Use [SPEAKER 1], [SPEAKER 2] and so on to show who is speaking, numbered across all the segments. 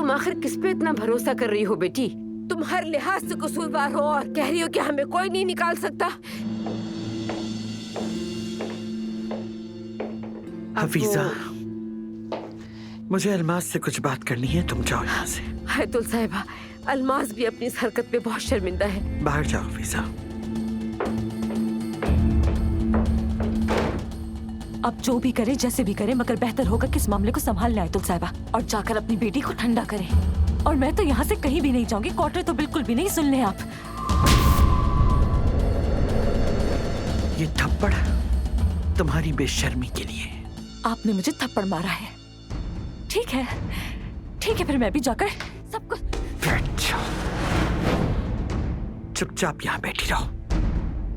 [SPEAKER 1] तुम आखिर किस पे इतना भरोसा कर रही हो बेटी? तुम हर लिहाज से कसूरवार हो और कह रही हो कि हमें कोई नहीं निकाल सकता।
[SPEAKER 2] हफीजा, मुझे अलमास से कुछ बात करनी है, तुम जाओ यहाँ से।
[SPEAKER 1] हैतुल साहिबा, अलमास भी अपनी इस हरकत पे बहुत शर्मिंदा है।
[SPEAKER 2] बाहर जाओ हफीजा।
[SPEAKER 3] अब जो भी करे, जैसे भी करे, मगर बेहतर होगा कि इस मामले को संभाल ले हैतुल साहिबा और जाकर अपनी बेटी को ठंडा करे। और मैं तो यहाँ से कहीं भी नहीं जाऊंगी, क्वार्टर तो बिल्कुल भी नहीं। सुन लें आप।
[SPEAKER 2] ये थप्पड़ तुम्हारी बेशर्मी के लिए।
[SPEAKER 3] आपने मुझे थप्पड़ मारा है, ठीक है, ठीक है, फिर मैं भी जाकर सब कुछ।
[SPEAKER 2] चुपचाप यहाँ बैठी रहो,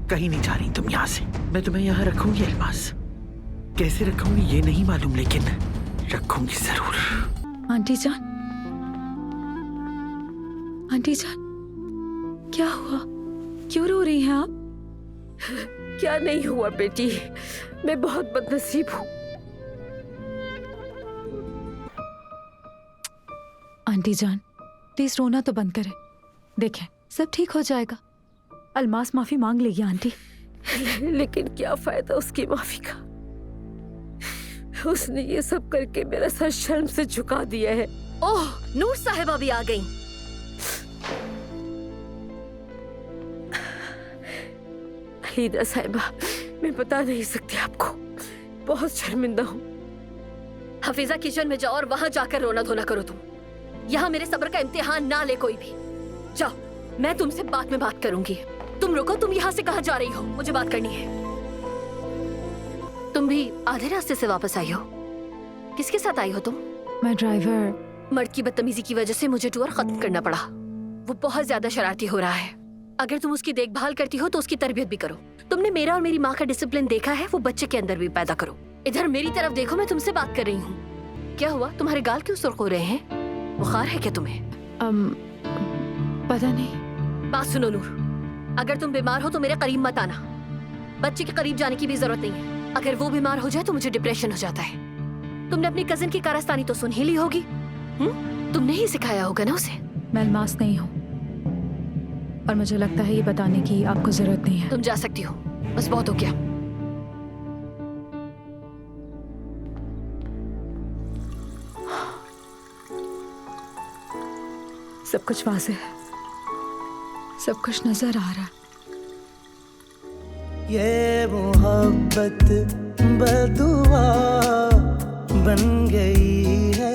[SPEAKER 2] कहीं नहीं जा रही तुम यहाँ से। मैं तुम्हें यहाँ रखूंगी अलमास, कैसे रखूंगी ये नहीं मालूम, लेकिन रखूंगी जरूर।
[SPEAKER 4] आंटी जान, आंटी जान, क्या हुआ? क्यों रो रही हैं आप?
[SPEAKER 1] क्या नहीं हुआ बेटी, मैं बहुत बदनसीब हूँ।
[SPEAKER 4] आंटी जान, प्लीज रोना तो बंद करें। देखें, सब ठीक हो जाएगा। अलमास माफी मांग लेगी आंटी।
[SPEAKER 1] लेकिन क्या फायदा उसकी माफी का? उसने ये सब करके मेरा सर शर्म से झुका दिया है।
[SPEAKER 5] ओह, नूर साहिबा भी आ गई।
[SPEAKER 1] अलीदा साहिबा, मैं बता नहीं सकती आपको, बहुत शर्मिंदा हूँ।
[SPEAKER 5] हफीजा, किचन में जाओ और वहां जाकर रोना धोना करो। तुम यहाँ मेरे सब्र का इम्तिहान ना ले कोई भी। जाओ, मैं तुमसे बाद में बात करूंगी। तुम रुको, तुम यहाँ से कहाँ जा रही हो? मुझे बात करनी है। तुम भी आधे रास्ते से वापस आई हो? किसके साथ आई हो तुम?
[SPEAKER 4] मैं ड्राइवर।
[SPEAKER 5] मर्द की बदतमीजी की वजह से मुझे टूर खत्म करना पड़ा। वो बहुत ज्यादा शरारती हो रहा है। अगर तुम उसकी देखभाल करती हो तो उसकी तरबियत भी करो। तुमने मेरा और मेरी माँ का डिसिप्लिन देखा है, वो बच्चे के अंदर भी पैदा करो। इधर मेरी तरफ देखो, मैं तुमसे बात कर रही हूँ। क्या हुआ, तुम्हारे गाल क्यों सुर्ख हो रहे हैं? बुखार है क्या तुम्हें?
[SPEAKER 4] पता नहीं।
[SPEAKER 5] बात सुनो नूर, अगर तुम बीमार हो तो मेरे करीब मत आना। बच्चे के करीब जाने की भी जरूरत नहीं है। अगर वो बीमार हो जाए तो मुझे डिप्रेशन हो जाता है। तुमने अपनी कजिन की कारस्तानी तो सुन ही ली होगी। तुमने ही सिखाया होगा ना उसे।
[SPEAKER 4] मैं अलमास नहीं हूँ और मुझे लगता है ये बताने की आपको जरूरत नहीं है।
[SPEAKER 5] तुम जा सकती हो, बस बहुत हो गया।
[SPEAKER 4] सब कुछ वाज़ेह है, सब कुछ नजर आ रहा है।
[SPEAKER 6] ये मोहब्बत बदुआ बन गई है